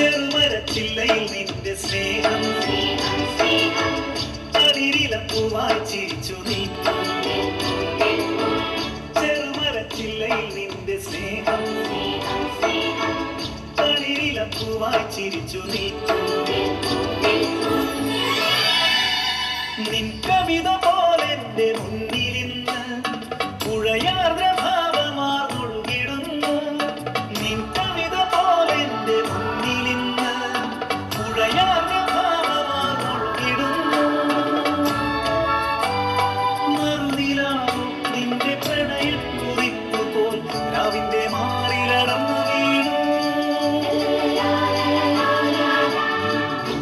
ചെറുമരച്ചില്ലയിൽ നിന്റെ സ്നേഹം തളിരിലപ്പൂവായി ചിരിച്ചു നിൽക്കും. ചെറുമരച്ചില്ലയിൽ നിന്റെ സ്നേഹം തളിരിലപ്പൂവായി ചിരിച്ചു നിൽക്കും. നിൻ കവിത പോലെ എന്റെ മുന്നിലിന്ന് പുഴയാർദ്ര ഭാവമാർന്നൊഴുകിടുന്നു. നിൻ കവിത പോലെ എന്റെ മുന്നിലിന്ന് പുഴയാർദ്ര ഭാവമാർന്നൊഴുകിടുന്നു. മറുനിലാവും നിന്റെ പ്രണയക്കുറിപ്പ് പോൽ രാവിന്റെ മാറിലടന്നു വീണു.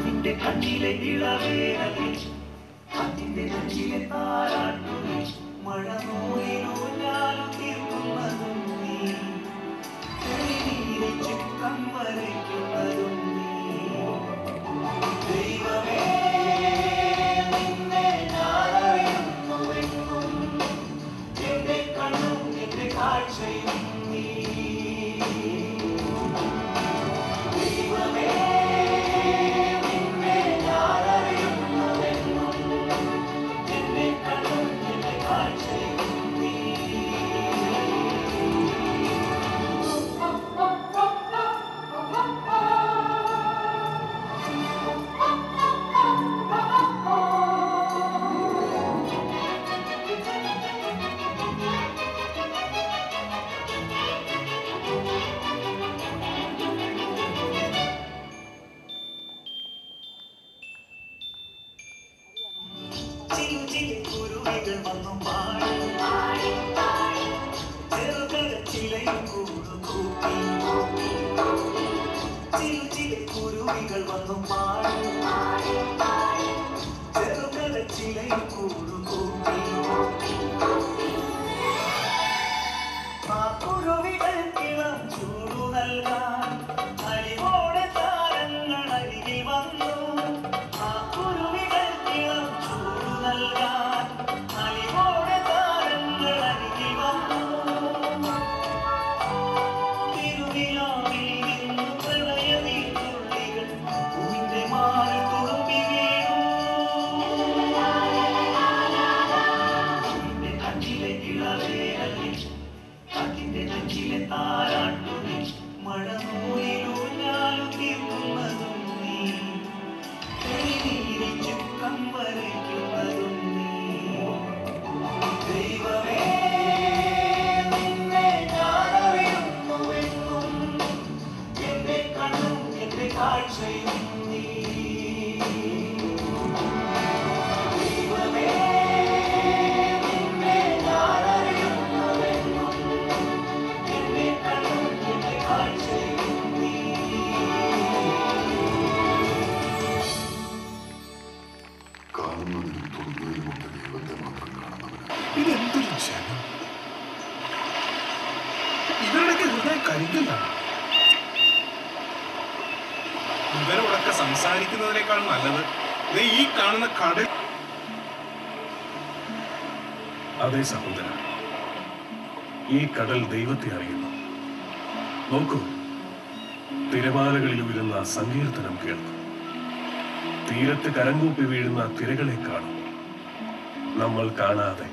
നിന്റെ കണ്ണിലെ ഇളവേനലിൽ അതിന്റെ നെഞ്ചിലെ താരാട്ടുകൾ മഴ നോയിലൂഞ്ഞാലും തീർക്കുന്നതും നീ, തെളിനീരിൽ ചിത്രം വരയ്ക്കുന്നതും നീ. ദൈവമേ നിന്നെ ഞാനറിയുന്നുവെന്നും എന്റെ കണ്ണും എന്റെ കാഴ്ചയും നീ. ദൈവമേ കുരുവികൾ വന്നു ചെറുകരച്ചിലയും കൂടുകൂട്ടി. കുരുവികൾ വന്നു ചെറുകരച്ചിലയും കൂടുകൂട്ടി. ആ കുരുവികൾക്കിളം ചൂടു നൽകാൻ അരിവോടെ താരങ്ങൾ അരികിൽ വന്നു. ആ കുരുവികൾക്കിളം ചൂടു നൽകാൻ അരിവോടെ താരങ്ങൾ അരികിൽ വന്നു. തിരുവിലാവിൽ നിന്നു പ്രണയമീതുള്ളികൾ പൂവിന്റെ മാറിൽ തുളുമ്പി വീണു. നിന്റെ കണ്ണിലെ ഇളവേനലിൽ അതിന്റെ നെഞ്ചിലെ താരാട്ടുകൾ മഴ നോയിലൂഞ്ഞാലും തീർക്കുന്നതും നീ, തെളിനീരിൽ ചിത്രം വരയ്ക്കുന്നതും നീ. ദൈവമേ നിന്നെ ഞാനറിയുന്നുവെന്നും എന്റെ കണ്ണും എന്റെ കാഴ്ചയും നീ. ദൈവമേ നിന്നെ ഞാനറിയുന്നുവെന്നും എന്റെ കണ്ണും എന്റെ കാഴ്ചയും നീ. കാണുന്നതിനും തൊടുന്നതിനുമുണ്ട് ദൈവത്തെ മാത്രം കാണുന്നവന്. ഇതെന്തൊരു ജനം! ഇവരുടെയൊക്കെ ഹൃദയം കരിക്കലാണ്. ഇവരോടൊക്കെ സംസാരിക്കുന്നതിനേക്കാൾ നല്ലത് ഈ കാണുന്ന കടൽ. അതേ സഹോദര, ഈ കടൽ ദൈവത്തെ അറിയുന്നു. നോക്കൂ, തിരമാലകളിൽ ഉയരുന്ന സങ്കീർത്തനം കേൾക്കും. തീരത്ത് കരങ്കൂപ്പി വീഴുന്ന തിരകളെ കാണും. നമ്മൾ കാണാതെ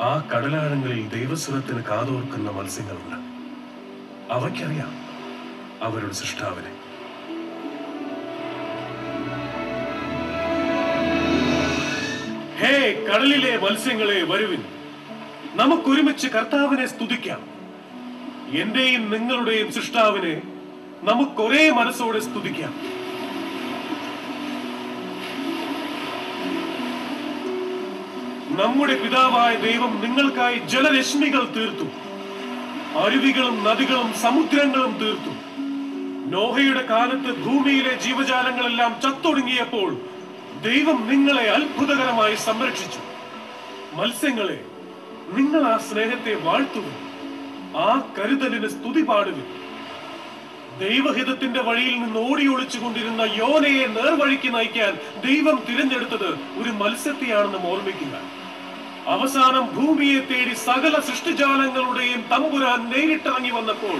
ആ കടലാഴങ്ങളിൽ ദൈവസ്വരത്തിന് കാതോർക്കുന്ന മത്സ്യങ്ങളുണ്ട്. അവയ്ക്കറിയാം അവരുടെ സൃഷ്ടാവിനെ. ഹേ കടലിലെ മത്സ്യങ്ങളെ, വരുവിൻ, നമുക്കൊരുമിച്ച് കർത്താവിനെ സ്തുതിക്കാം. എന്റെയും നിങ്ങളുടെയും സൃഷ്ടാവിനെ നമുക്കൊരേ മനസ്സോടെ സ്തുതിക്കാം. നമ്മുടെ പിതാവായ ദൈവം നിങ്ങൾക്കായി ജലരശ്മികൾ തീർത്തു. അരുവികളും നദികളും സമുദ്രങ്ങളും തീർത്തു. നോഹയുടെ കാലത്ത് ഭൂമിയിലെ ജീവജാലങ്ങളെല്ലാം ചത്തൊടുങ്ങിയപ്പോൾ ദൈവം നിങ്ങളെ അത്ഭുതകരമായി സംരക്ഷിച്ചു. മത്സ്യങ്ങളെ, നിങ്ങൾ ആ സ്നേഹത്തെ വാഴ്ത്തുവിൻ, ആ കരുതലിന് സ്തുതി പാടുവിൻ. ദൈവഹിതത്തിന്റെ വഴിയിൽ നിന്ന് ഓടി ഒളിച്ചുകൊണ്ടിരുന്ന യോനയെ നേർവഴിക്ക് നയിക്കാൻ ദൈവം തിരഞ്ഞെടുത്തത് ഒരു മത്സ്യത്തെയാണെന്ന് ഓർമ്മിക്കുക. അവസാനം ഭൂമിയെ തേടി സകല സൃഷ്ടിജാലങ്ങളുടെയും തമ്പുരാൻ നേരിട്ടിറങ്ങി വന്നപ്പോൾ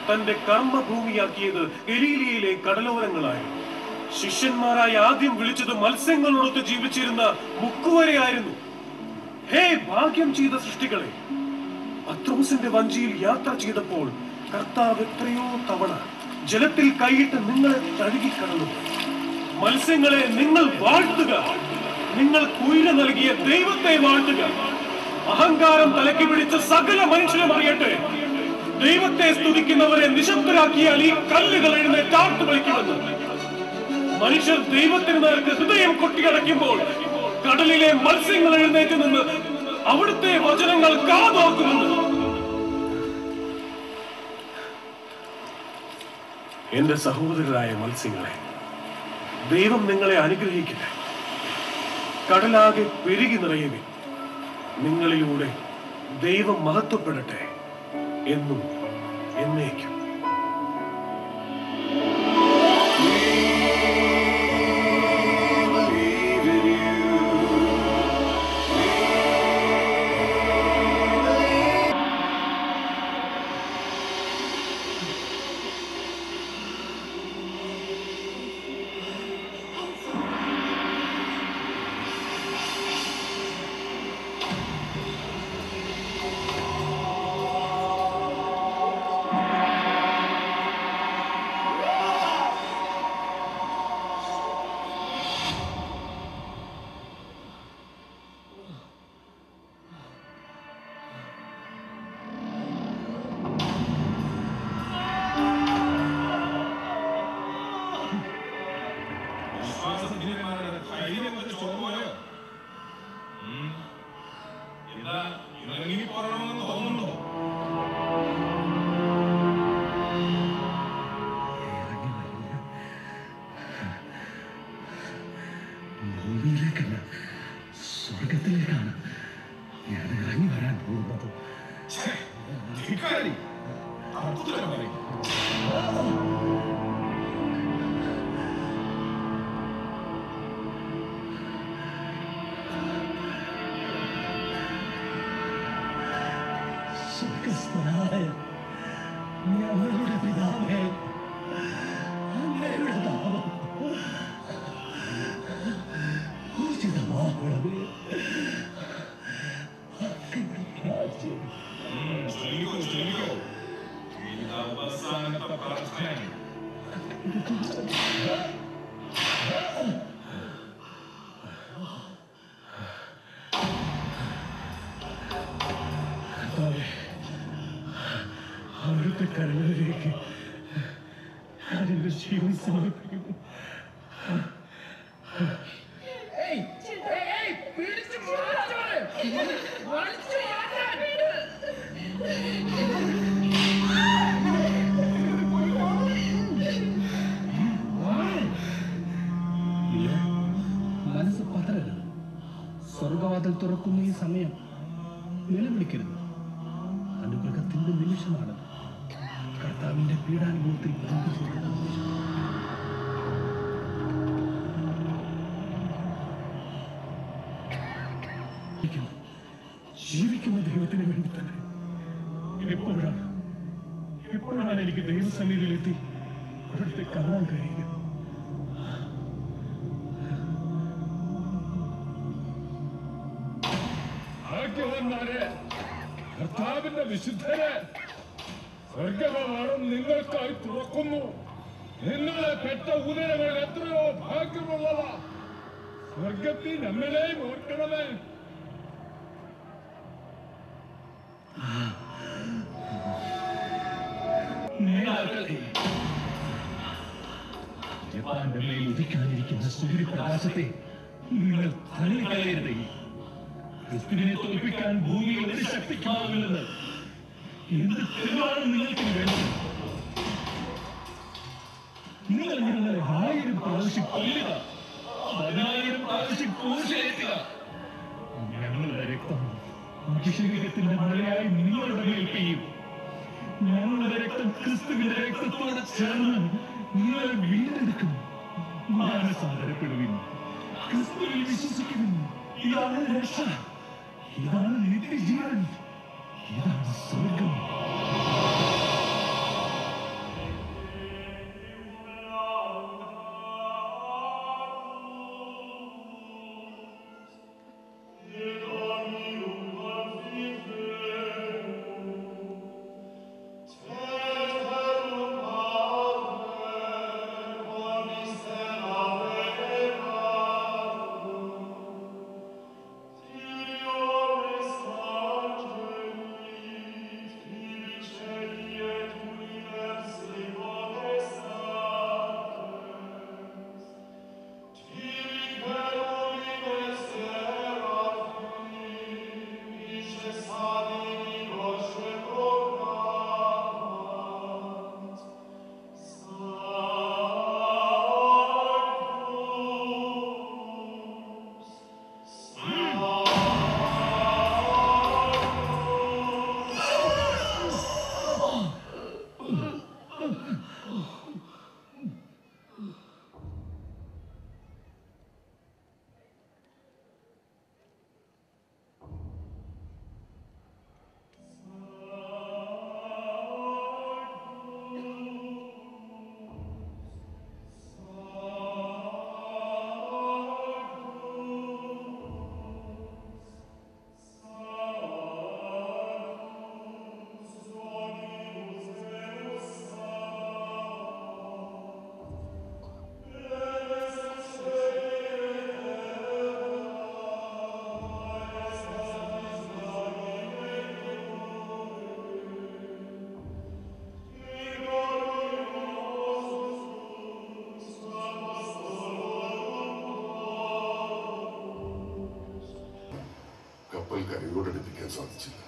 തന്റെ കർമ്മഭൂമിയാക്കിയത് ഗലീലിയയിലെ കടലോരങ്ങളായിരുന്നു. ശിഷ്യന്മാരായി ആദ്യം വിളിച്ചത് മത്സ്യങ്ങളോടൊത്ത് ജീവിച്ചിരുന്ന മുക്കുവരെയായിരുന്നു. ഹേ ഭാഗ്യം ചെയ്ത സൃഷ്ടികളെ, പത്രോസിന്റെ വഞ്ചിയിൽ യാത്ര ചെയ്തപ്പോൾ കർത്താവ് എത്രയോ തവണ ജലത്തിൽ കൈയിട്ട് നിങ്ങളെ തഴുകിക്കടന്നു. മത്സ്യങ്ങളെ, നിങ്ങൾ വാഴ്ത്തുക, നിങ്ങൾ കുയില നൽകിയ ദൈവത്തെ വാഴ്ത്തുക. അഹങ്കാരം തലക്കി പിടിച്ച സകല മനുഷ്യരും അറിയട്ടെ, ദൈവത്തെ സ്തുതിക്കുന്നവരെ നിശബ്ദരാക്കിയാൽ ഈ കല്ലുകൾ എഴുന്നേറ്റ് വിളിക്കുമെന്ന്. മനുഷ്യർ ദൈവത്തിന് നേർക്ക് ഹൃദയം കൊട്ടിയടയ്ക്കുമ്പോൾ കടലിലെ മത്സ്യങ്ങൾ എഴുന്നേറ്റ് നിന്ന് അവിടുത്തെ വചനങ്ങൾ കാതോർക്കുമെന്ന്. എന്റെ സഹോദരരായ മത്സ്യങ്ങളെ, ദൈവം നിങ്ങളെ അനുഗ്രഹിക്കട്ടെ. കടലാകെ പെരുകി നിറയുക. നിങ്ങളിലൂടെ ദൈവം മഹത്വപ്പെടട്ടെ എന്നും എന്നേക്കും. സ്വർഗത്തിലേക്കാണ് ഞാൻ ഇറങ്ങി വരാൻ പോകുന്നത്. സ്വർഗസ്ഥനായ ഞങ്ങളുടെ പിതാവേ, അങ്ങയുടെ നാമം ഉചിതമാകണമേ. അങ്ങയുടെ രാജ്യം അവസാനത്തെ പ്രാർത്ഥന. അവിടുത്തെ കരങ്ങളിലേക്ക് അതിന്റെ ജീവൻ സമർപ്പിക്കുന്നു. മനസ്സ് പതറരുത്. സ്വർഗവാതിൽ തുറക്കുന്ന ഈ സമയം നിലവിളിക്കരുത്. അനുഗ്രഹത്തിന്റെ നിമിഷമാണ്. കർത്താവിന്റെ പീഡാനുഭവത്തിൽ ജീവിക്കുന്ന ദൈവത്തിന് വേണ്ടി തന്നെ എപ്പോഴാണ് എനിക്ക് ദൈവസന്നിധിയിലെത്തി അവിടുത്തെ കാണാൻ കഴിയുക? ഭാഗ്യവാന്മാരെ, കർത്താവിന്റെ വിശുദ്ധരെ, സ്വർഗകവാടം നിങ്ങൾക്കായി തുറക്കുന്നു. നിങ്ങളെ പെറ്റ ഉദരങ്ങൾ എത്രയോ ഭാഗ്യമുള്ളതാ. സ്വർഗത്തിൽ നമ്മളെയും ഓർക്കണമേ. ജപ്പാന്റെ മേൽ ഉദിക്കാനിരിക്കുന്ന സൂര്യപ്രകാശത്തെ നിങ്ങൾ തള്ളിക്കളയരുതേ. ക്രിസ്തുവിനെ തോൽപ്പിക്കാൻ ഭൂമിയിൽ ഒരു ശക്തിക്കാവില്ലെന്ന് എന്ത് തെളിവാണ് നിങ്ങൾക്ക് വേണ്ടത്? നിങ്ങൾ ഞങ്ങളെ 1000 പ്രാവശ്യം കൊല്ലുക, 10,000 പ്രാവശ്യം ക്രൂശിലേറ്റുക. ഞങ്ങളുടെ രക്തം അഭിഷേകത്തിന്റെ മഴയായി നിങ്ങളുടെ മേൽ പെയ്യും. ഞങ്ങളുടെ രക്തം ക്രിസ്തുവിന്റെ രക്തത്തോട് ചേർന്ന് നിങ്ങളെ വീണ്ടെടുക്കും. മാനസാന്തരപ്പെടുവിൻ, ക്രിസ്തുവിൽ വിശ്വസിക്കുവിൻ. ഇതാണ് രക്ഷ, ഇതാണ് നിത്യജീവൻ, ഇതാണ് സ്വർഗം. കൈയോടടുപ്പിക്കാൻ സാധിച്ചില്ല.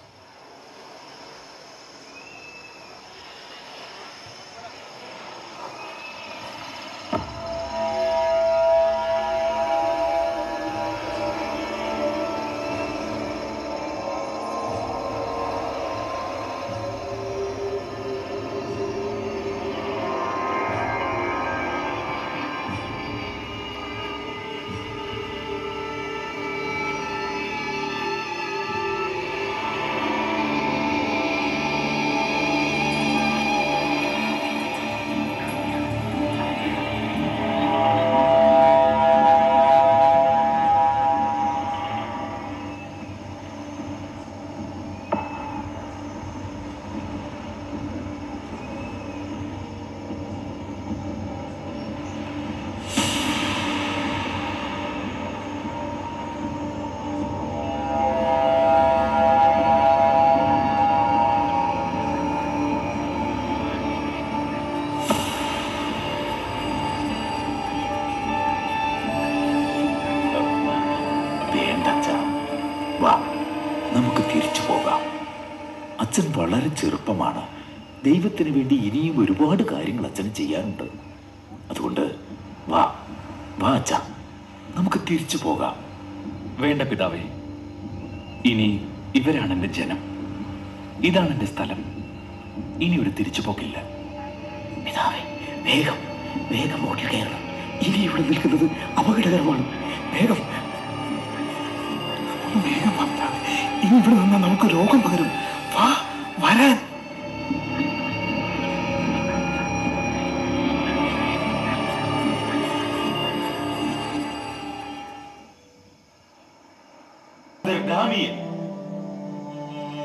നമുക്ക് തിരിച്ചു പോകാം. അച്ഛൻ വളരെ ചെറുപ്പമാണ്. ദൈവത്തിന് വേണ്ടി ഇനിയും ഒരുപാട് കാര്യങ്ങൾ അച്ഛന് ചെയ്യാനുണ്ട്. അതുകൊണ്ട് വാ വാ അച്ഛ, നമുക്ക് തിരിച്ചു പോകാം. വേണ്ട പിതാവേ, ഇനി ഇവരാണ് എൻ്റെ ജനം, ഇതാണ് എൻ്റെ സ്ഥലം. ഇനി ഒരു തിരിച്ചുപോക്കില്ല. പിതാവേ, വേഗം വേഗം ബോട്ടിൽ കയറണം. ഇനി ഇവിടെ നിൽക്കുന്നത് അപകടകരമാണ്. വേഗം വേഗം വാ പിതാവേ. ഇനി ഇവിടെ നിന്നാൽ നമുക്ക് രോഗം പകരും. വാ, വരാൻ.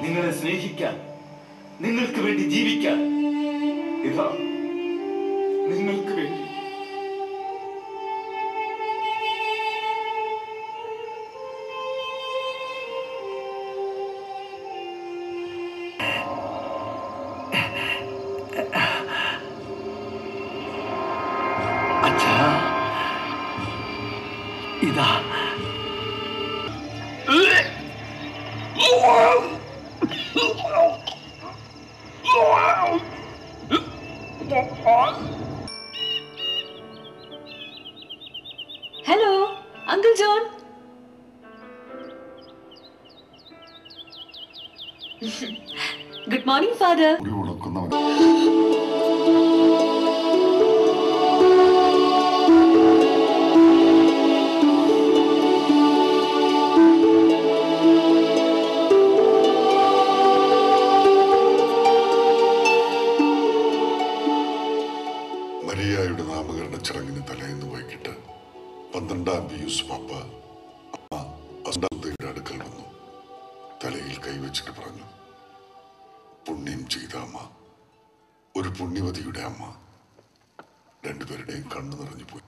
നിങ്ങളെ സ്നേഹിക്കാൻ, നിങ്ങൾക്ക് വേണ്ടി ജീവിക്കാൻ, ഇതാ നിങ്ങൾക്ക് വേണ്ടി. അച്ഛാ, ഇതാ Hello, Uncle John. Good morning, Father. മുടി ഉണക്കുന്നവൻ മരിയായുടെ നാമകരണ ചടങ്ങിന് തലേന്ന് വൈകിട്ട് 12-ാം പിയൂസ് പാപ്പ അസുദ്ധയുടെ അടുക്കൽ വന്നു. തലയിൽ കൈവച്ചിട്ട് പറഞ്ഞു, പുണ്യം ചെയ്ത അമ്മ, ഒരു പുണ്യവതിയുടെ അമ്മ. രണ്ടുപേരുടെയും കണ്ണു നിറഞ്ഞുപോയി.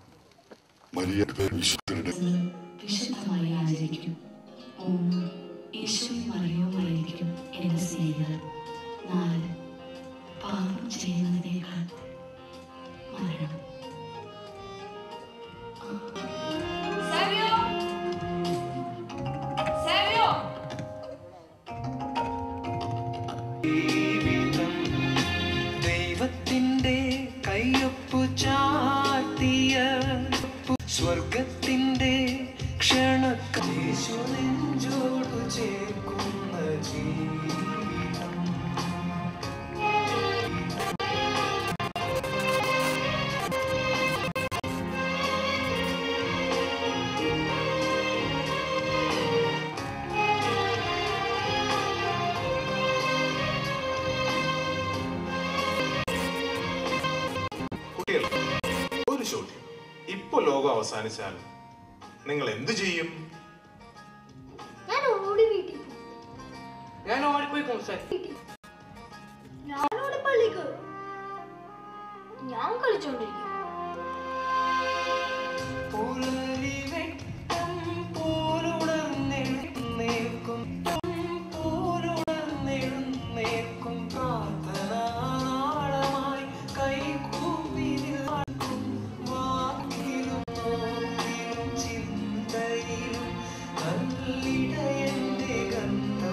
മരിയയുടെ പേര് വിശുദ്ധരുടെ വിശുദ്ധമായി ആചരിക്കും. യേശുവും മറിയവുമായിരിക്കും എന്റെ സ്നേഹിതർ. 4 പാപം ചെയ്യുന്നതിനേക്കാൾ മരണം. ദൈവത്തിന്റെ കയ്യൊപ്പു ചാർത്തിയ സ്വർഗത്തിന്റെ ക്ഷണക്കേശു നെഞ്ചോടു ചേർക്കുന്ന ജീവിതം. ഒരു ചോദ്യം, ഇപ്പൊ ലോകം അവസാനിച്ചാൽ നിങ്ങൾ എന്തു ചെയ്യും? ഞാൻ ഓടിപ്പോയി ഞാൻ ഓടി പള്ളിക്ക് ഞാൻ കളിച്ചോണ്ടിരിക്കും. ചിന്തയിലും നല്ലിടയന്റെ ഗന്ധം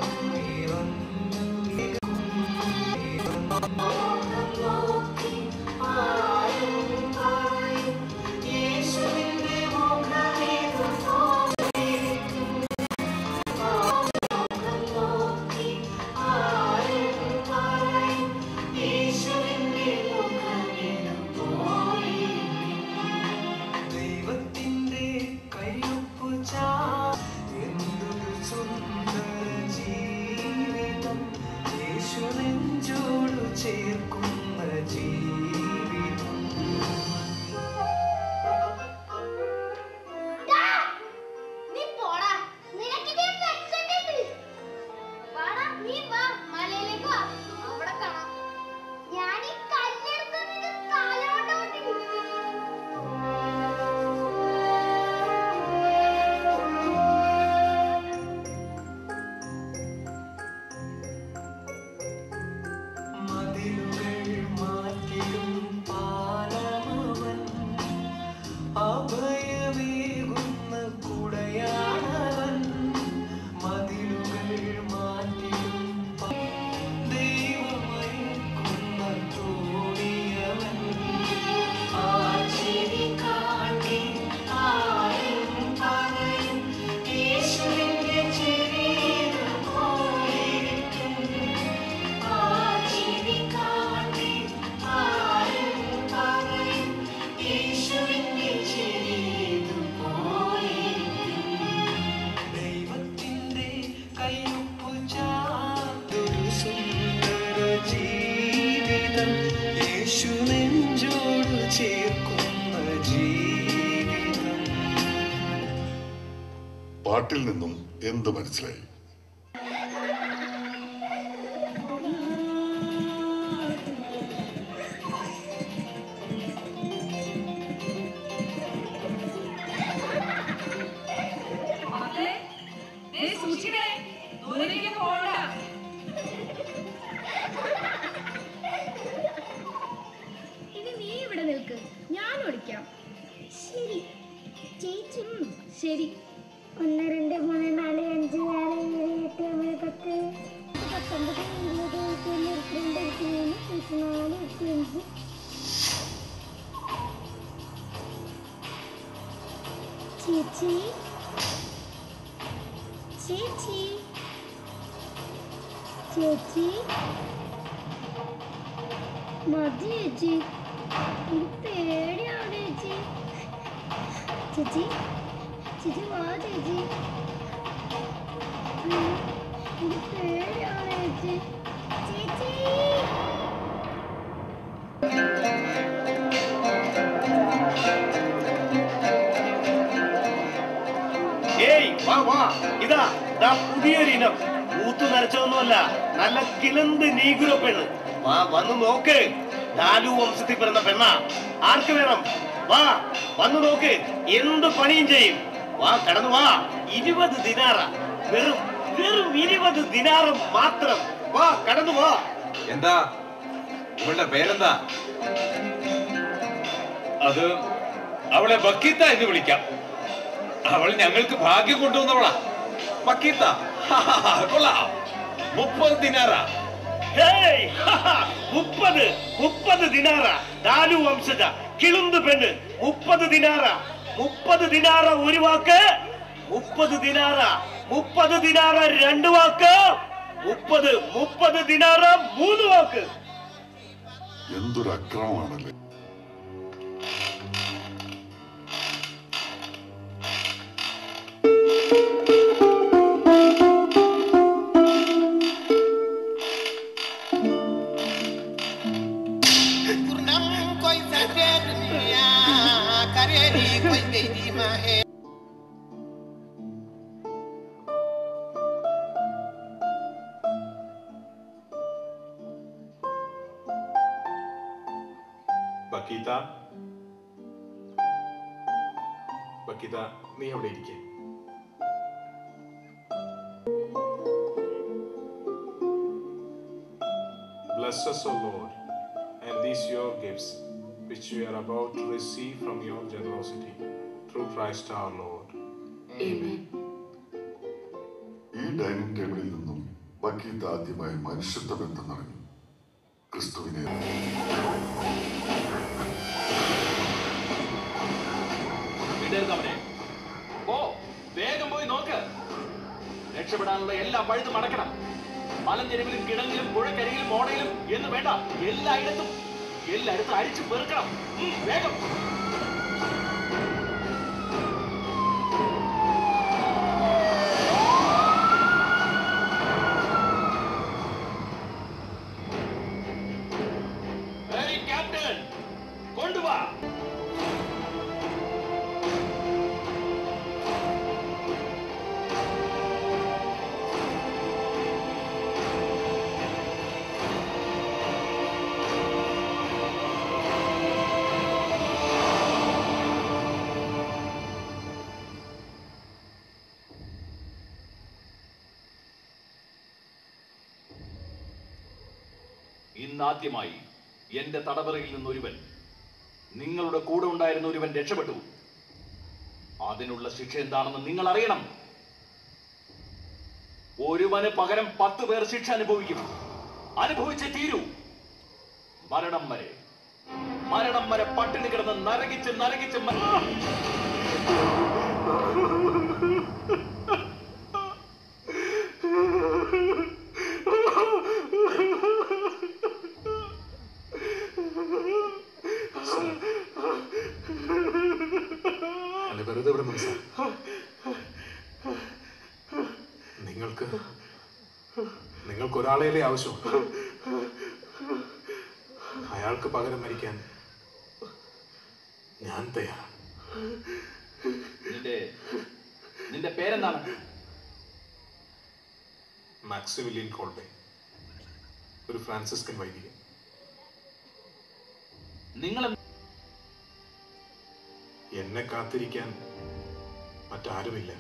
പാട്ടിൽ നിന്നും എന്ത് മനസ്സിലായി? ഇനി നീ ഇവിടെ നിൽക്ക്, ഞാൻ ഓടിക്കാം. ശരി ചേച്ചി. ശരി. 1 2 3 4 5 6 7 8 9 10 19 20 21 22 ചേച്ചി ചേച്ചി ചേച്ചി മതി ചേച്ചി, എനിക്ക് പേടിയാണ് ചേച്ചി. ചേച്ചി ചേച്ചി വാ ചേച്ചി, എനിക്ക് പേടിയാണ് ചേച്ചി. ചേച്ചി ഇതാ പുതിയൊരു ഇനം ഊത്തു നരച്ചതൊന്നുമല്ല, നല്ല കിളന്ത് നീഗ്രോ പെണ്ണ്. വാ വന്നു നോക്ക്, ലാലു വംശത്തിൽ പിറന്ന പെണ്ണ. ആർക്ക് വേണം? വാ വന്നു നോക്ക്, എന്ത് പണിയും ചെയ്യും. വാ കടന്നു വാ. 20 ദിനാറ, വെറും 20 ദിനാറ് മാത്രം. വാ കടന്നു വാ. എന്താ ഇവളുടെ പേരെന്താ? അത് അവളെ ബക്കീത്ത എന്ന് വിളിക്കാം. അവൾ ഞങ്ങൾക്ക് ഭാഗ്യം കൊണ്ടുവന്നവളാ. ബക്കീത്ത കൊള്ളാം. 30 ദിനാറ. 30 ദിനാറ. ലാലു വംശജ കിളുന്ത് പെണ്ണ്. 30 ദിനാറ. 30 ദിനാറ ഒരു വാക്ക്. 30 ദിനാറ. 30 ദിനാറ 2 വാക്ക്. 30 ദിനാറ 3 വാക്ക്. എന്തൊരു അക്രമമാണല്ലേ! ബക്കീത, നീ അവിടെ ഇരിക്കേ. Bless us, O Lord, and these your gifts, which we are about to receive from your generosity, through Christ our Lord. Amen. ഈ ഡൈനിങ് ടേബിളിൽ നിന്നും ബക്കീത്ത് ആദ്യമായി മനുഷ്യത്വ ബന്ധം നിറഞ്ഞു. ക്രിസ്തുവിനെ വേഗം പോയി നോക്ക്. രക്ഷപ്പെടാനുള്ള എല്ലാ പഴുതും അടക്കണം. മലഞ്ഞെരുവിലും കിടങ്ങിലും പുഴക്കരികിലും ഓടയിലും എന്ന് വേണ്ട, എല്ലായിടത്തും അരിച്ചു പെറുക്കണം. വേഗം. ക്യാപ്റ്റൻ കൊണ്ടുവാ. ഇന്നാദ്യമായി എന്റെ തടവറയിൽ നിന്നൊരുവൻ, നിങ്ങളുടെ കൂടെ ഉണ്ടായിരുന്ന ഒരുവൻ രക്ഷപ്പെട്ടു. അതിനുള്ള ശിക്ഷ എന്താണെന്ന് നിങ്ങൾ അറിയണം. ഒരുവന് പകരം 10 പേർ ശിക്ഷ അനുഭവിക്കും. അനുഭവിച്ചേ തീരൂ. മരണം വരെ പട്ടിണി കിടന്ന് നരകിച്ച് വെറുതെ ഇവിടെ നിങ്ങൾക്ക് ഒരാളെയല്ലേ ആവശ്യമുണ്ട്. അയാൾക്ക് പകരം മരിക്കാൻ ഞാൻ തയ്യാറാണ്. നിന്റെ പേരെന്താണ്? മാക്സിമിലിയൻ കോൾബെ, ഒരു ഫ്രാൻസിസ്കൻ വൈദികൻ. നിങ്ങൾ എന്നെ കാത്തിരിക്കാൻ മറ്റാരുമില്ല.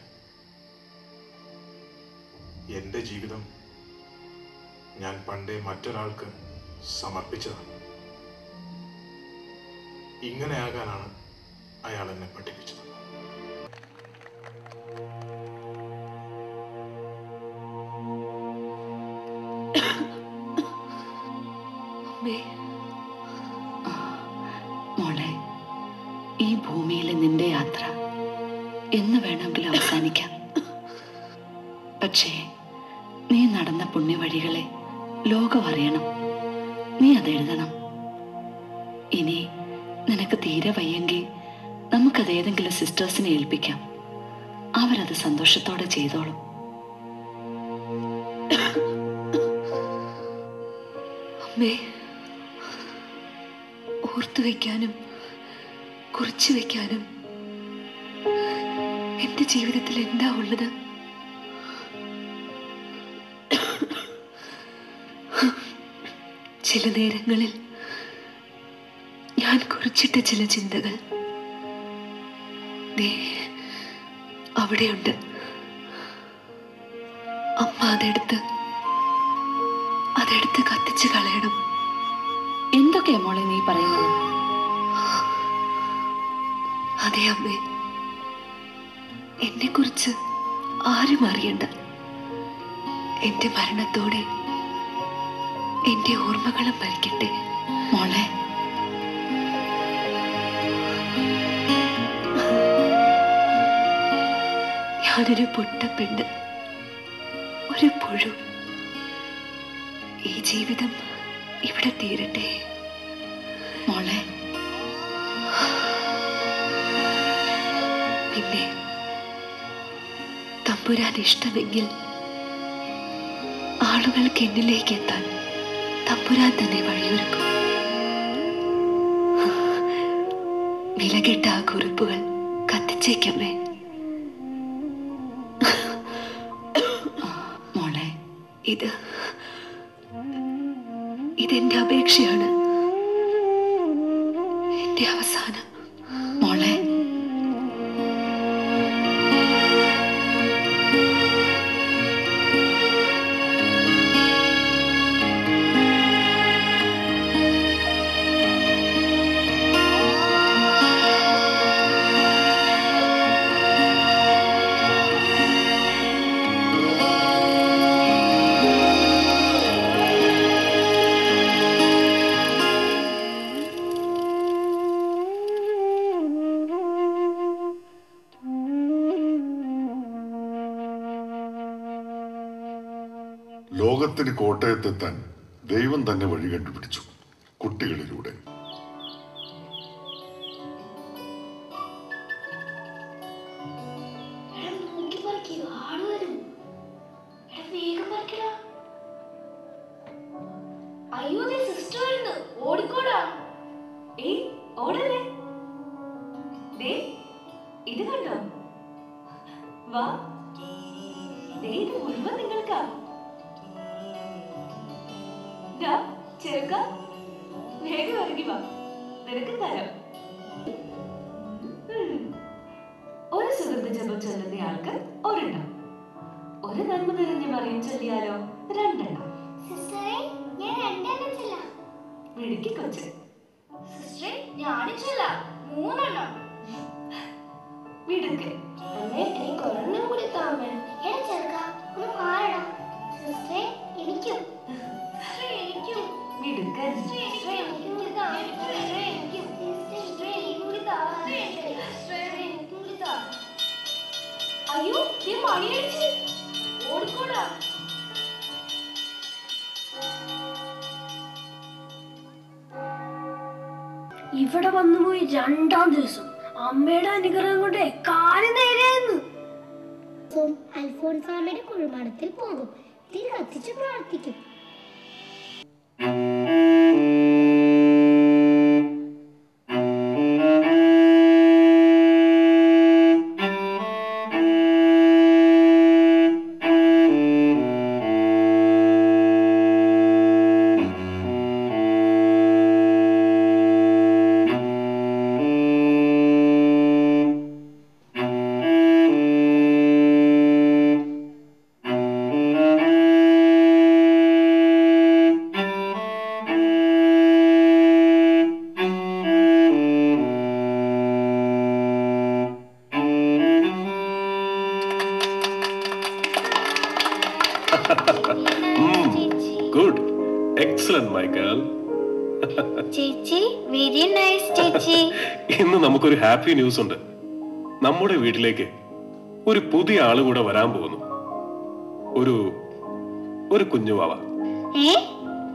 എന്റെ ജീവിതം ഞാൻ പണ്ടേ മറ്റൊരാൾക്ക് സമർപ്പിച്ചതാണ്. ഇങ്ങനെ ആകാനാണ് അയാൾ എന്നെ പഠിപ്പിച്ചത്. മോളെ, ഈ ഭൂമിയിലെ നിന്റെ യാത്ര എന്ന് വേണമെങ്കിലും അവസാനിക്കാം. പക്ഷേ നീ നടന്ന പുണ്യവഴികളെ ലോകം അറിയണം. നീ അതെഴുതണം. ഇനി നിനക്ക് തീരെ വയ്യെങ്കിൽ നമുക്കത് ഏതെങ്കിലും സിസ്റ്റേഴ്സിനെ ഏൽപ്പിക്കാം. അവരത് സന്തോഷത്തോടെ ചെയ്തോളും. അമ്മേ, ഓർത്തു വയ്ക്കാനും കുറിച്ചു വയ്ക്കാനും എന്റെ ജീവിതത്തിൽ എന്താ ഉള്ളത്? ചില നേരങ്ങളിൽ ഞാൻ കുറിച്ചിട്ട ചില ചിന്തകൾ അവിടെയുണ്ട്. അമ്മ അതെടുത്ത് കത്തിച്ച് കളയണം. എന്തൊക്കെയാ മോളെ നീ പറയുന്നത്? അതെ അമ്മേ, എന്നെ കുറിച്ച് ആരും അറിയണ്ട. എന്റെ മരണത്തോടെ എന്റെ ഓർമ്മകളും മരിക്കട്ടെ. മോളെ, ഞാനൊരു പൊട്ടപ്പെണ്ണ്, ഒരു പുഴു. ഈ ജീവിതം ഇവിടെ തീരട്ടെ. മോളെ, പിന്നെ തമ്പുരാൻ ഇഷ്ടമെങ്കിൽ ആളുകൾക്ക് എന്നിലേക്ക് എത്താൻ തമ്പുരാൻ തന്നെ വഴിയൊരുക്കും. വിലകെട്ട ആ കുറിപ്പുകൾ കത്തിച്ചേക്കമ്മേ. മോളെ, ഇതെന്റെ അപേക്ഷയാണ്, എന്റെ അവസാനം. മോളെ, ലോകത്തിന് കോട്ടയത്തെത്താൻ ദൈവം തന്നെ വഴി കണ്ടുപിടിച്ചു, കുട്ടികളിലൂടെ. അയ്യോ, സിസ്റ്റർ വരുന്നു, ഓടിക്കോടാ. ഓടല്ലേ? ഇത് കണ്ടോ? വാ, ഇത് മുഴുവൻ നിങ്ങൾക്കാ. ചെറുക്ക, വേഗം ഇറങ്ങി വാ, നിനക്ക് തരാം. ഒരു സുഹൃത്ത് ജപം ചൊല്ലുന്ന ആൾക്ക് ഒരെണ്ണം, ഒരു നന്മ നിറഞ്ഞ മറിയും ചൊല്ലിയാലോ 2 എണ്ണം. സിസ്റ്ററെ, ഞാൻ 2 എണ്ണം ചൊല്ലാം. മിടുക്കി കൊച്ച്. സിസ്റ്ററെ, ഞാനും ചൊല്ലാം 3 എണ്ണം. മിടുക്ക്. അമ്മേ, എനിക്ക് ഒരെണ്ണം കൂടി താമേ. എടാ ചെറുക്ക, ഒന്ന് മാറണം. സിസ്റ്ററെ, എനിക്കും. സിസ്റ്ററെ, എനിക്കും. മിടുക്കൻ. സിസ്റ്ററെ, എനിക്കും കൂടി താ. സിസ്റ്ററെ, എനിക്കും. സിസ്റ്ററെ, എനിക്കും കൂടി താ. സിസ്റ്ററെ, എനിക്കും കൂടി താ. അയ്യോ, നീ മണിയടിച്ച് ഓടിക്കോടാ. ഇവിടെ വന്നുപോയി 2-ാം ദിവസം അമ്മയുടെ അനുഗ്രഹം കൊണ്ട് കാല് നേരെയായിരുന്നു. അൽഫോൻസാമ്മയുടെ കുഴിമാടത്തിൽ പോകും, തീ കത്തിച്ച് പ്രാർത്ഥിക്കും. ഇന്ന് നമുക്കൊരു ഹാപ്പി ന്യൂസ് ഉണ്ട്. നമ്മുടെ വീട്ടിലേക്ക് ഒരു പുതിയ ആള് കൂടെ വരാൻ പോകുന്നു. ഒരു കുഞ്ഞുവാവ.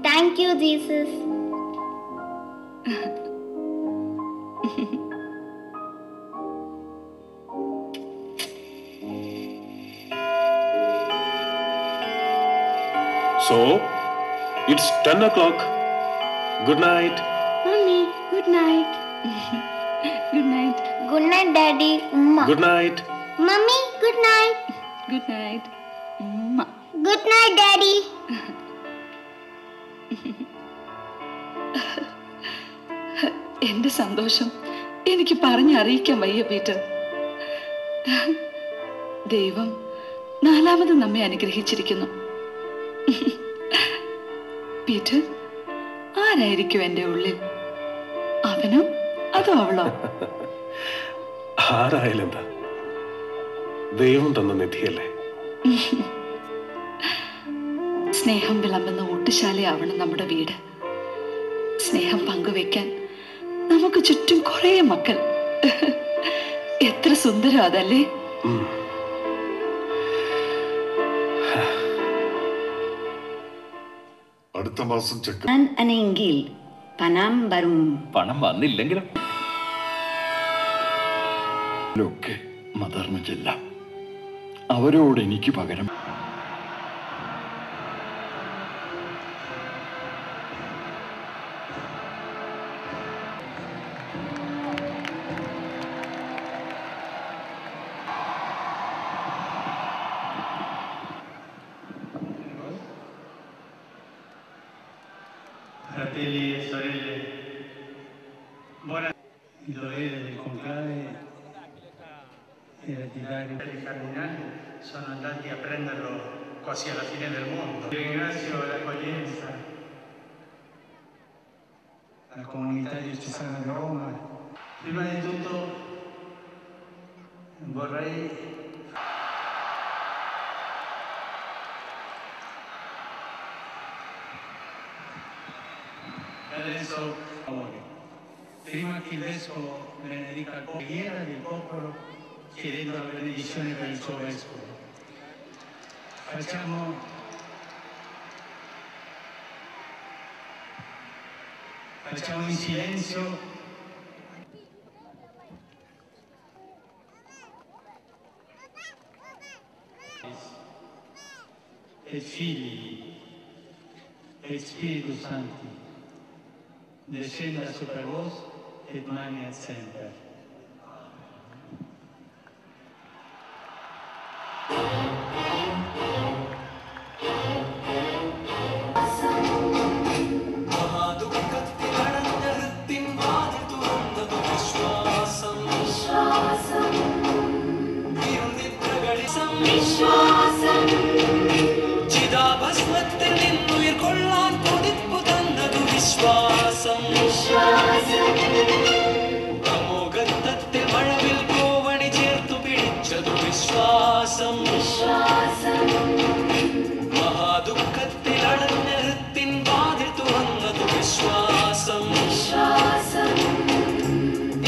Thank you Jesus. So, it's 10 o'clock. Good night. Mommy, good night. Good night. Good night, Daddy. Umma. Good night. Mommy, good night. Good night. Good night, Daddy. എന്റെ സന്തോഷം എനിക്ക് പറഞ്ഞറിയിക്കാൻ വയ്യ പീറ്റർ. ദൈവം നാലാമത് നമ്മെ അനുഗ്രഹിച്ചിരിക്കുന്നു. പീറ്റർ, ആരായിരിക്കും എന്റെ ഉള്ളിൽ? അവനോ അതോ അവളോ? ആരായാലെന്താ, ദൈവം തന്ന നിധിയല്ലേ. സ്നേഹം വിളമ്പുന്ന ഊട്ടുശാലയാവണം നമ്മുടെ വീട്. സ്നേഹം പങ്കുവെക്കാൻ നമുക്ക് ചുറ്റും കുറേ മക്കൾ. എത്ര സുന്ദരം അതല്ലേ? അടുത്ത മാസം ചെക്ക് അനെങ്കിൽ പണം വരും. പണം വന്നില്ലെങ്കിലും ഒക്കെ മദറിന് ചെല്ലാം. അവരോട് എനിക്ക് പകരം Fratelli e sorelle, buona. Il dovere del conclave era di dare i cardinali, sono andati a prenderlo quasi alla fine del mondo. Ringrazio l'accoglienza, la comunità diocesana di Roma. Prima di tutto vorrei adesso prima che il vescovo benedica la preghiera del popolo chiedendo la benedizione per il suo vescovo. Facciamo in silenzio e figli e Spirito Santo descenda sopra vos et magna sempre. ചിതാഭസ്മത്തിൽ നിന്നുയിർ കൊള്ളാൻ കൊതിപ്പു തന്നതു വിശ്വാസം. അമോഘത്വത്തിൽ മഴവിൽ കോവണി ചേർത്തു പിടിച്ചതു വിശ്വാസം. മഹാദുഃഖത്തിൽ അടഞ്ഞ ഹൃത്തിൻ വാതിൽ തുറന്നതു വിശ്വാസം.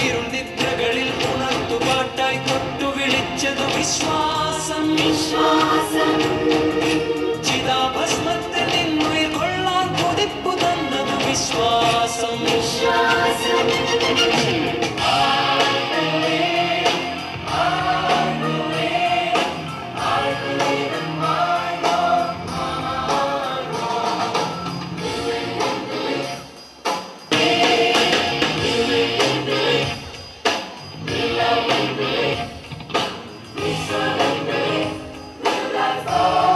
ഇരുനിദ്രകളിൽ ഉണർത്തുപാട്ടായി തൊട്ടു വിളിച്ചതു വിശ്വാസം. ചിതാഭസ്മത്തിൽ നിന്നുയിർ കൊള്ളാൻ കൊതിപ്പു തന്നതു വിശ്വാസം. Oh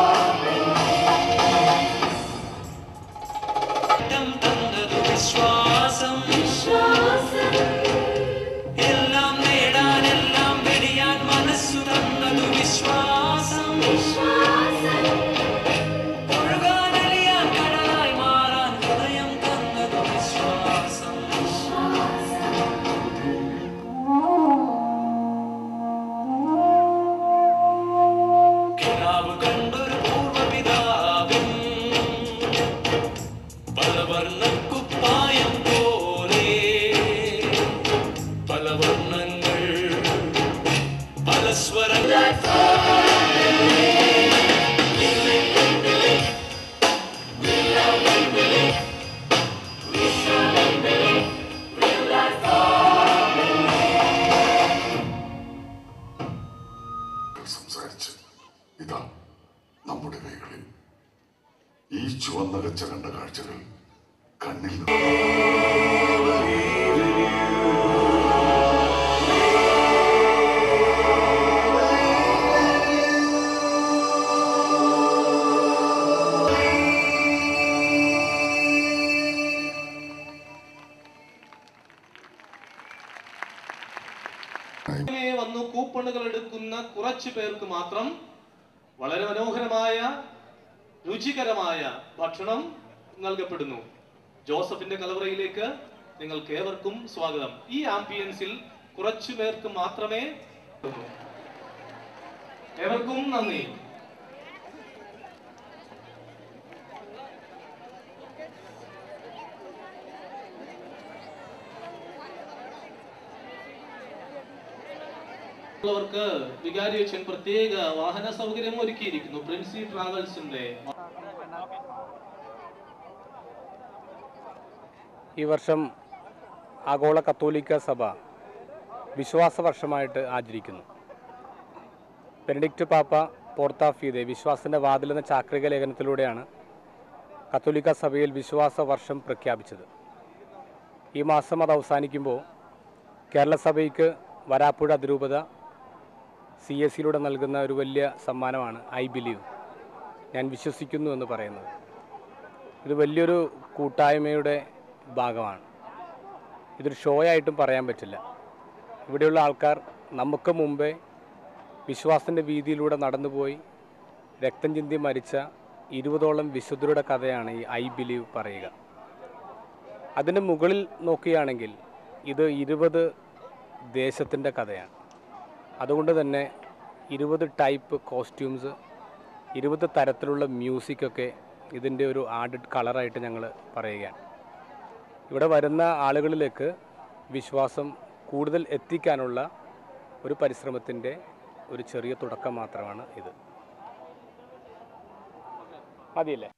സംസാരിച്ച് ഇതാ നമ്മുടെ കൈകളിൽ ഈ ചുവന്ന കച്ച കണ്ട കാഴ്ചകൾ കണ്ണിൽ വന്നു കൂപ്പണുകൾ എടുക്കുന്ന കുറച്ചു പേർക്ക് മാത്രം വളരെ മനോഹരമായ രുചികരമായ ഭക്ഷണം നൽകപ്പെടുന്നു. ജോസഫിന്റെ കലവറയിലേക്ക് നിങ്ങൾക്ക് ഏവർക്കും സ്വാഗതം. ഈ ആംബിയൻസിൽ കുറച്ചു പേർക്ക് മാത്രമേ. ഏവർക്കും നന്ദി. ർക്ക് വികാരി അച്ഛൻ പ്രത്യേക വാഹന സൗകര്യം ഒരുക്കിയിരിക്കുന്നു. പ്രിൻസി ട്രാവൽസിന്റെ. ഈ വർഷം ആഗോള കത്തോലിക്ക സഭ വിശ്വാസ വർഷമായിട്ട് ആചരിക്കുന്നു. ബെനഡിക്റ്റ് പാപ്പ പോർത്താ ഫീദെ വിശ്വാസത്തിൻ്റെ വാതിൽ എന്ന ചാക്രിക ലേഖനത്തിലൂടെയാണ് കത്തോലിക്ക സഭയിൽ വിശ്വാസ വർഷം പ്രഖ്യാപിച്ചത്. ഈ മാസം അത് അവസാനിക്കുമ്പോൾ കേരള സഭയ്ക്ക് വരാപ്പുഴ അതിരൂപത CSCയിലൂടെ നൽകുന്ന ഒരു വലിയ സമ്മാനമാണ് ഐ ബിലീവ്, ഞാൻ വിശ്വസിക്കുന്നു എന്ന് പറയുന്നത്. ഇത് വലിയൊരു കൂട്ടായ്മയുടെ ഭാഗമാണ്. ഇതൊരു ഷോ ആയിട്ടും പറയാൻ പറ്റില്ല. ഇവിടെയുള്ള ആൾക്കാർ നമുക്ക് മുമ്പേ വിശ്വാസത്തിൻ്റെ വീതിയിലൂടെ നടന്നുപോയി രക്തം ചിന്തി മരിച്ച 20ഓളം വിശുദ്ധരുടെ കഥയാണ് ഈ ഐ ബിലീവ് പറയുക. അതിന് മുകളിൽ നോക്കുകയാണെങ്കിൽ ഇത് 20 ദേശത്തിൻ്റെ കഥയാണ്. അതുകൊണ്ട് തന്നെ 20 ടൈപ്പ് കോസ്റ്റ്യൂംസ്, 20 തരത്തിലുള്ള മ്യൂസിക്കൊക്കെ ഇതിൻ്റെ ഒരു ആഡഡ് കളറായിട്ട് ഞങ്ങൾ പറയുകയാണ്. ഇവിടെ വരുന്ന ആളുകളിലേക്ക് വിശ്വാസം കൂടുതൽ എത്തിക്കാനുള്ള ഒരു പരിശ്രമത്തിൻ്റെ ഒരു ചെറിയ തുടക്കം മാത്രമാണ് ഇത്. മതിയല്ലേ?